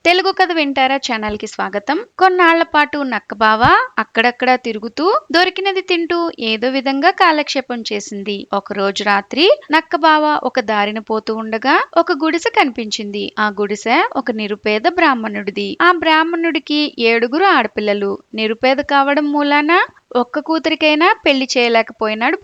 తెలుగు కథ వింటారా ఛానల్ కి స్వాగతం. కొన్నాళ్ల పాటు నక్కబావ అక్కడక్కడా తిరుగుతూ దొరికినది తింటూ ఏదో విధంగా కాలక్షేపం చేసింది. ఒక రోజు రాత్రి నక్కబావ ఒక దారిన పోతూ ఉండగా ఒక గుడిసె కనిపించింది. ఆ గుడిసె ఒక నిరుపేద బ్రాహ్మణుడిది. ఆ బ్రాహ్మణుడికి 7 ఆడపిల్లలు. నిరుపేద కావడం మూలాన ఒక్క కూతురికైనా పెళ్లి చేయలేకపోయినాడు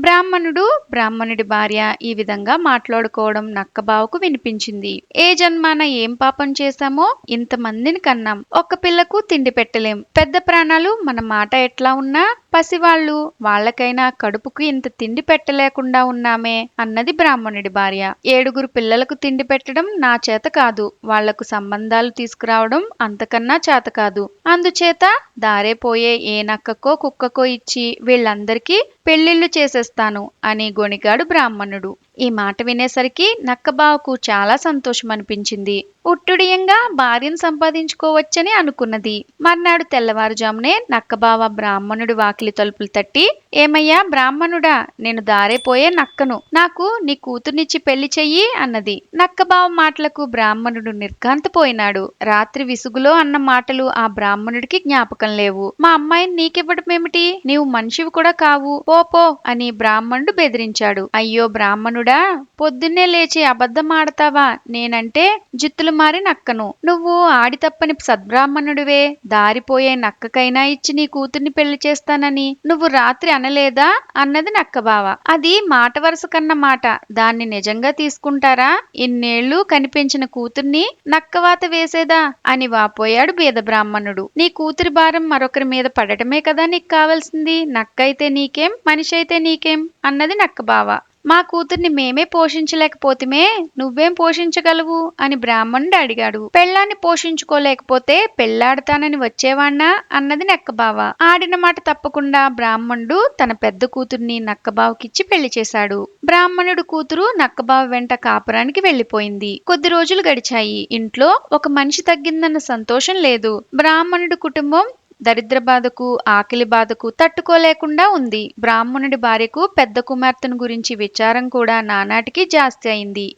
బ్రాహ్మణుడి భార్య ఈ విధంగా మాట్లాడుకోవడం నక్కబావకు వినిపించింది. ఏ జన్మాన ఏం పాపం చేశామో ఇంతమందిని కన్నాం, ఒక్క పిల్లకు తిండి పెట్టలేం, పెద్ద ప్రాణాలు మన మాట ఎట్లా ఉన్నా పసివాళ్ళు వాళ్ళకైనా కడుపుకు ఇంత తిండి పెట్టలేకుండా ఉన్నామే అన్నది బ్రాహ్మణుడి భార్య. 7 పిల్లలకు తిండి పెట్టడం నా చేత కాదు, వాళ్లకు సంబంధాలు తీసుకురావడం అంతకన్నా చేత కాదు. అందుచేత దారే పోయే ఏ నక్కకో కుక్కకో ఇచ్చి వీళ్ళందరికీ పెళ్లిళ్లు చేసేస్తాను అని గొణిగాడు బ్రాహ్మణుడు. ఈ మాట viనేసరికి నక్కబావకు చాలా సంతోషం అనిపించింది. ఉట్టుడియంగా భార్యను సంపాదించుకోవచ్చని అనుకున్నది. మర్నాడు తెల్లవారుజామునే నక్కబావ బ్రాహ్మణుడి వాకిలి తలుపులు తట్టి, ఏమయ్యా బ్రాహ్మణుడా, నేను దారేపోయే నక్కను, నాకు నీ కూతుర్నిచ్చి పెళ్లి చెయ్యి అన్నది. నక్కబావ మాటలకు బ్రాహ్మణుడు నిర్ఘాంతపోయినాడు. రాత్రి విసుగులో అన్న మాటలు ఆ బ్రాహ్మణుడికి జ్ఞాపకం లేవు. మా అమ్మాయిని నీకివ్వటమేమిటి, నీవు మనిషివి కూడా కావు, పో అని బ్రాహ్మణుడు బెదిరించాడు. అయ్యో బ్రాహ్మణుడా, పొద్దున్నే లేచి అబద్ధం ఆడతావా, నేనంటే జిత్తులు మారి నక్కను, నువ్వు ఆడి తప్పని సద్బ్రాహ్మణుడివే, దారిపోయే నక్కకైనా ఇచ్చి నీ కూతుర్ని పెళ్లి చేస్తానని నువ్వు రాత్రి అనలేదా అన్నది నక్కబావ. అది మాట వరుస కన్న మాట, దాన్ని నిజంగా తీసుకుంటారా, ఇన్నేళ్లు కనిపించిన కూతుర్ని నక్కవాత వేసేదా అని వాపోయాడు బీద బ్రాహ్మణుడు. నీ కూతురి భారం మరొకరి మీద పడటమే కదా నీకు కావలసింది, నక్కైతే నీకేం మనిషి అయితే నీకేం అన్నది నక్కబావ. మా కూతుర్ని మేమే పోషించలేకపోతేమే నువ్వేం పోషించగలవు అని బ్రాహ్మణుడు అడిగాడు. పెళ్ళాన్ని పోషించుకోలేకపోతే పెళ్లాడతానని వచ్చేవాణ్ణా అన్నది నక్కబావ. ఆడిన మాట తప్పకుండా బ్రాహ్మణుడు తన పెద్ద కూతుర్ని నక్కబావకిచ్చి పెళ్లి చేశాడు. బ్రాహ్మణుడు కూతురు నక్కబావ వెంట కాపురానికి వెళ్లిపోయింది. కొద్ది రోజులు గడిచాయి. ఇంట్లో ఒక మనిషి తగ్గిందన్న సంతోషం లేదు. బ్రాహ్మణుడి కుటుంబం దరిద్ర బాధకు ఆకలి బాధకు తట్టుకోలేకుండా ఉంది. బ్రాహ్మణుడి భార్యకు పెద్ద కుమార్తెను గురించి విచారం కూడా నానాటికి జాస్తి అయింది.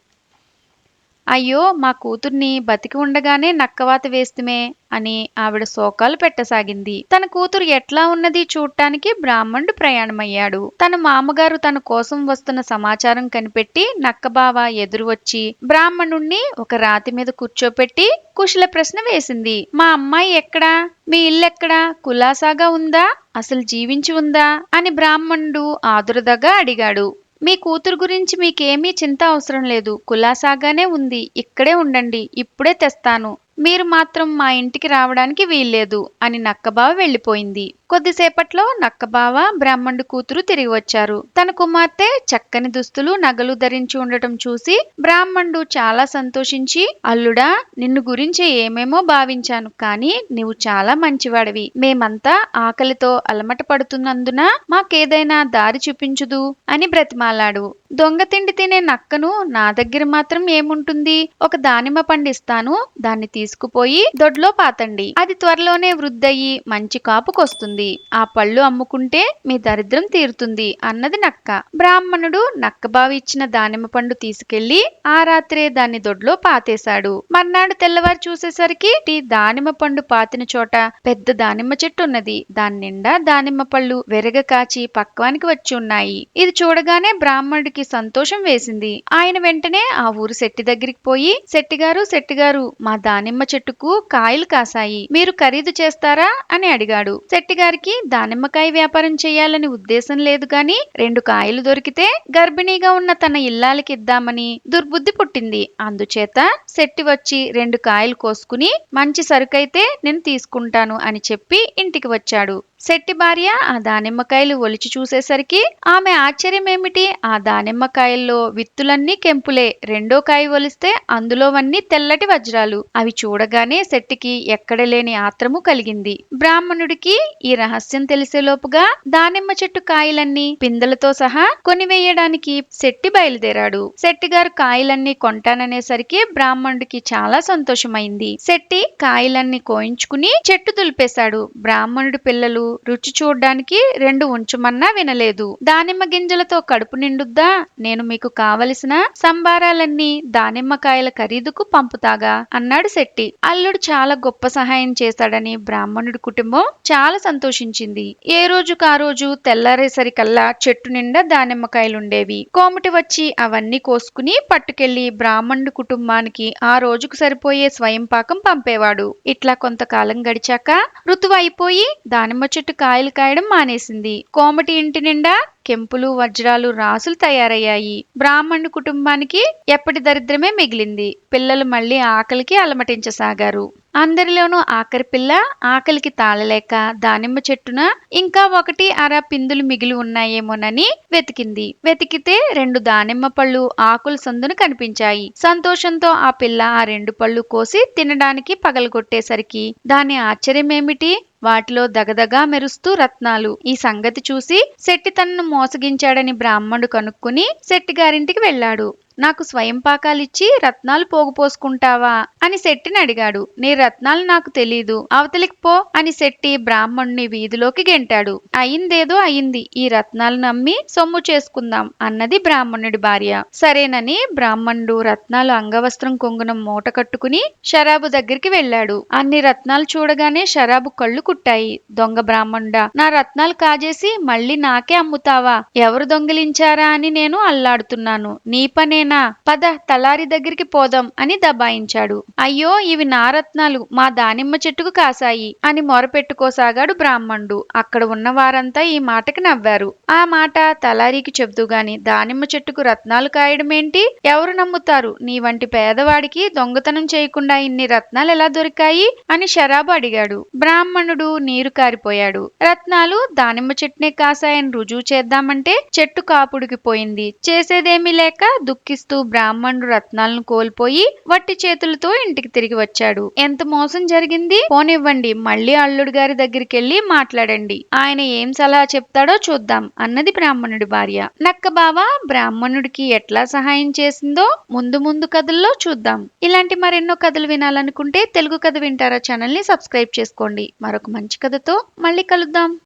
అయ్యో మా కూతుర్ని బతికి ఉండగానే నక్కవాత వేస్తుమే అని ఆవిడ శోకాలు పెట్టసాగింది. తన కూతురు ఎట్లా ఉన్నది చూడటానికి బ్రాహ్మణుడు ప్రయాణమయ్యాడు. తన మామగారు తన కోసం వస్తున్న సమాచారం కనిపెట్టి నక్కబావ ఎదురు వచ్చి బ్రాహ్మణుణ్ణి ఒక రాతి మీద కూర్చోపెట్టి కుశల ప్రశ్న వేసింది. మా అమ్మాయి ఎక్కడా, మీ ఇల్లెక్కడా, కులాసాగా ఉందా, అసలు జీవించి ఉందా అని బ్రాహ్మణుడు ఆదురదగా అడిగాడు. మీ కూతురు గురించి మీకేమీ చింత అవసరం లేదు, కులాసాగానే ఉంది, ఇక్కడే ఉండండి, ఇప్పుడే తెస్తాను, మీరు మాత్రం మా ఇంటికి రావడానికి వీల్లేదు అని నక్కబావ వెళ్లిపోయింది. కొద్దిసేపట్లో నక్కబావ బ్రాహ్మణుడి కూతురు తిరిగి వచ్చారు. తన కుమార్తె చక్కని దుస్తులు నగలు ధరించి ఉండటం చూసి బ్రాహ్మణుడు చాలా సంతోషించి, అల్లుడా, నిన్ను గురించి ఏమేమో భావించాను, కానీ నీవు చాలా మంచివాడివి, మేమంతా ఆకలితో అలమట పడుతున్నందున మాకేదైనా దారి చూపించుదు అని బ్రతిమాలాడు. దొంగ తిండి తినే నక్కను నా దగ్గర మాత్రం ఏముంటుంది, ఒక దానిమ్మ పండిస్తాను, దాన్ని తీసుకుపోయి దొడ్లో పాతండి, అది త్వరలోనే వృద్ధయి మంచి కాపుకొస్తుంది, ఆ పళ్ళు అమ్ముకుంటే మీ దరిద్రం తీరుతుంది అన్నది నక్క. బ్రాహ్మణుడు నక్కబావి ఇచ్చిన దానిమ్మ పండు తీసుకెళ్లి ఆ రాత్రే దాన్ని దొడ్లో పాతేశాడు. మర్నాడు తెల్లవారు చూసేసరికి దానిమ్మ పండు పాతిన చోట పెద్ద దానిమ్మ చెట్టు ఉన్నది. దాని నిండా దానిమ్మ పళ్ళు వెరగ కాచి పక్వానికి వచ్చి ఉన్నాయి. ఇది చూడగానే బ్రాహ్మణుడికి సంతోషం వేసింది. ఆయన వెంటనే ఆ ఊరు శెట్టి దగ్గరికి పోయి, శెట్టిగారు, మా దానిమ్మ చెట్టుకు కాయలు కాసాయి, మీరు ఖరీదు చేస్తారా అని అడిగాడు. శెట్టిగారికి దానిమ్మకాయ వ్యాపారం చేయాలని ఉద్దేశం లేదు గాని 2 కాయలు దొరికితే గర్భిణీగా ఉన్న తన ఇల్లాలకి ఇద్దామని దుర్బుద్ధి పుట్టింది. అందుచేత శెట్టి వచ్చి 2 కాయలు కోసుకుని మంచి సరుకైతే నేను తీసుకుంటాను అని చెప్పి ఇంటికి వచ్చాడు. శెట్టి భార్య ఆ దానిమ్మకాయలు ఒలిచి చూసేసరికి ఆమె ఆశ్చర్యమేమిటి, ఆ దానిమ్మకాయల్లో విత్తులన్నీ కెంపులే, రెండో కాయ ఒలిస్తే అందులోవన్నీ తెల్లటి వజ్రాలు. అవి చూడగానే శెట్టికి ఎక్కడలేని ఆత్రము కలిగింది. బ్రాహ్మణుడికి ఈ రహస్యం తెలిసేలోపుగా దానిమ్మ చెట్టు కాయలన్నీ పిందెలతో సహా కొనివేయడానికి శెట్టి బయలుదేరాడు. శెట్టిగారు కాయలన్నీ కొంటాననేసరికి బ్రాహ్మణుడికి చాలా సంతోషమైంది. శెట్టి కాయలన్నీ కోయించుకుని చెట్టు దులిపేశాడు. బ్రాహ్మణుడి పిల్లలు రుచి చూడ్డానికి 2 ఉంచమన్నా వినలేదు. దానిమ్మ గింజలతో కడుపు నిండుద్దా? నేను మీకు కావలసిన సంబారాలన్నీ దానిమ్మకాయల ఖరీదుకు పంపుతాగా అన్నాడు శెట్టి. అల్లుడు చాలా గొప్ప సహాయం చేశాడని బ్రాహ్మణుడి కుటుంబం చాలా సంతోషించింది. ఏ రోజుకు ఆ రోజు తెల్లారేసరికల్లా చెట్టు నిండా దానిమ్మకాయలుండేవి. కోమటి వచ్చి అవన్నీ కోసుకుని పట్టుకెళ్లి బ్రాహ్మణుడి కుటుంబానికి ఆ రోజుకు సరిపోయే స్వయం పాకం పంపేవాడు. ఇట్లా కొంతకాలం గడిచాక ఋతువు అయిపోయి దానిమ్మ చెట్టు కాయలు కాయడం మానేసింది. కోమటి ఇంటి నిండా కెంపులు వజ్రాలు రాసులు తయారయ్యాయి. బ్రాహ్మణుడి కుటుంబానికి ఎప్పటి దరిద్రమే మిగిలింది. పిల్లలు మళ్లీ ఆకలికి అలమటించసాగారు. అందరిలోనూ ఆఖరి పిల్ల ఆకలికి తాళలేక దానిమ్మ చెట్టున ఇంకా 1 అర పిందులు మిగిలి ఉన్నాయేమోనని వెతికింది. వెతికితే 2 దానిమ్మ పళ్ళు ఆకుల సందున కనిపించాయి. సంతోషంతో ఆ పిల్ల ఆ 2 పళ్ళు కోసి తినడానికి పగలగొట్టేసరికి దాని ఆశ్చర్యమేమిటి, వాటిలో దగదగా మెరుస్తూ రత్నాలు. ఈ సంగతి చూసి శెట్టి తనను మోసగించాడని బ్రాహ్మణుడు కనుక్కుని శెట్టిగారింటికి వెళ్ళాడు. నాకు స్వయం పాకాలిచ్చి రత్నాలు పోగుపోసుకుంటావా అని శెట్టిని అడిగాడు. నీ రత్నాలు నాకు తెలీదు, అవతలికి పో అని శెట్టి బ్రాహ్మణుని వీధిలోకి గెంటాడు. అయిందేదో అయింది, ఈ రత్నాలను అమ్మి సొమ్ము చేసుకుందాం అన్నది బ్రాహ్మణుడి భార్య. సరేనని బ్రాహ్మణుడు రత్నాలు అంగవస్త్రం కొంగునం మూట కట్టుకుని షరాబు దగ్గరికి వెళ్ళాడు. అన్ని రత్నాలు చూడగానే షరాబు కళ్ళు కుట్టాయి. దొంగ బ్రాహ్మణుడా, నా రత్నాలు కాజేసి మళ్ళీ నాకే అమ్ముతావా? ఎవరు దొంగిలించారా అని నేను అల్లాడుతున్నాను. నీ పనేనా? పద తలారి దగ్గరికి పోదాం అని దబాయించాడు. అయ్యో, ఇవి నా రత్నాలు మా దానిమ్మ చెట్టుకు కాసాయి అని మొరపెట్టుకోసాగాడు బ్రాహ్మణుడు. అక్కడ ఉన్న వారంతా ఈ మాటకి నవ్వారు. ఆ మాట తలారికి చెబుతూగాని దానిమ్మ చెట్టుకు రత్నాలు కాయడమేంటి? ఎవరు నమ్ముతారు? నీ వంటి పేదవాడికి దొంగతనం చేయకుండా ఇన్ని రత్నాలు ఎలా దొరికాయి అని షరాబు అడిగాడు. బ్రాహ్మణుడు నీరు కారిపోయాడు. రత్నాలు దానిమ్మ చెట్టునే కాసాయని రుజువు చేద్దామంటే చెట్టు కాపుడికి పోయింది. చేసేదేమీ లేక దుఃఖిస్తూ బ్రాహ్మణుడు రత్నాలను కోల్పోయి వట్టి చేతులతో ఇంటికి తిరిగి వచ్చాడు. ఎంత మోసం జరిగింది? పోనివ్వండి, మళ్ళీ అల్లుడు గారి దగ్గరికి వెళ్లి మాట్లాడండి. ఆయన ఏం సలహా చెప్తాడో చూద్దాం అన్నది బ్రాహ్మణుడి భార్య. నక్క బావ బ్రాహ్మణుడికి ఎట్లా సహాయం చేసిందో ముందు ముందు కథల్లో చూద్దాం. ఇలాంటి మరెన్నో కథలు వినాలనుకుంటే తెలుగు కథ వింటారా ఛానల్ ని సబ్స్క్రైబ్ చేసుకోండి. మరొక మంచి కథతో మళ్ళీ కలుద్దాం.